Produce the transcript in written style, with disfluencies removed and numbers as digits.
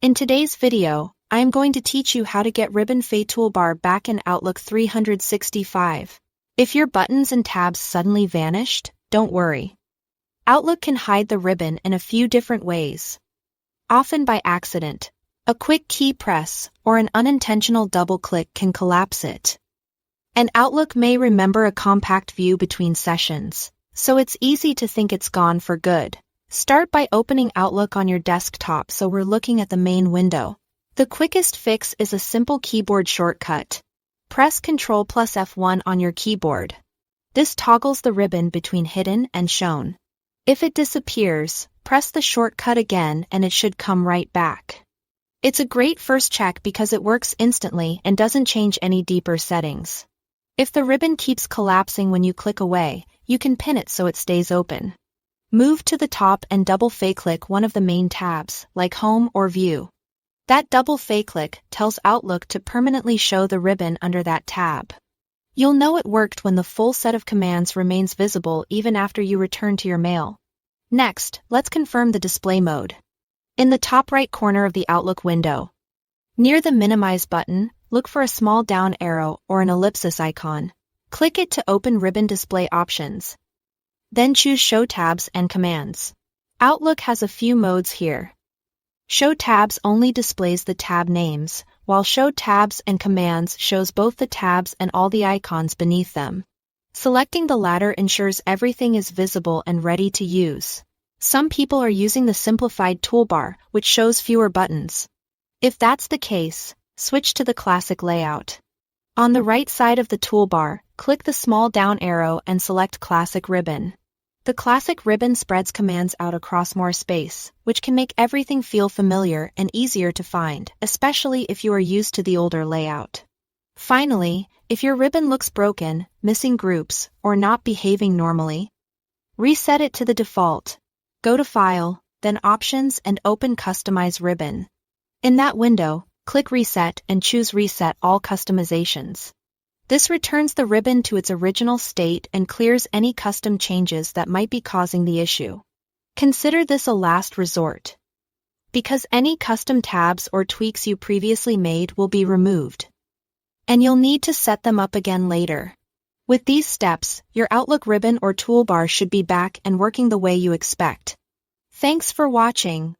In today's video, I am going to teach you how to get Ribbon Fade Toolbar back in Outlook 365. If your buttons and tabs suddenly vanished, don't worry. Outlook can hide the ribbon in a few different ways. Often by accident. A quick key press or an unintentional double-click can collapse it. And Outlook may remember a compact view between sessions, so it's easy to think it's gone for good. Start by opening Outlook on your desktop so we're looking at the main window. The quickest fix is a simple keyboard shortcut. Press Ctrl plus F1 on your keyboard. This toggles the ribbon between hidden and shown. If it disappears, press the shortcut again and it should come right back. It's a great first check because it works instantly and doesn't change any deeper settings. If the ribbon keeps collapsing when you click away, you can pin it so it stays open. Move to the top and double fake-click one of the main tabs, like Home or View. That double fake-click tells Outlook to permanently show the ribbon under that tab. You'll know it worked when the full set of commands remains visible even after you return to your mail. Next, let's confirm the display mode. In the top right corner of the Outlook window, near the Minimize button, look for a small down arrow or an ellipsis icon. Click it to open ribbon display options. Then choose Show Tabs and Commands. Outlook has a few modes here. Show Tabs only displays the tab names, while Show Tabs and Commands shows both the tabs and all the icons beneath them. Selecting the latter ensures everything is visible and ready to use. Some people are using the simplified toolbar, which shows fewer buttons. If that's the case, switch to the classic layout. On the right side of the toolbar, click the small down arrow and select Classic Ribbon. The classic ribbon spreads commands out across more space, which can make everything feel familiar and easier to find, especially if you are used to the older layout. Finally, if your ribbon looks broken, missing groups, or not behaving normally, reset it to the default. Go to File, then Options and open Customize Ribbon. In that window, click Reset and choose Reset All Customizations. This returns the ribbon to its original state and clears any custom changes that might be causing the issue. Consider this a last resort, because any custom tabs or tweaks you previously made will be removed, and you'll need to set them up again later. With these steps, your Outlook ribbon or toolbar should be back and working the way you expect. Thanks for watching.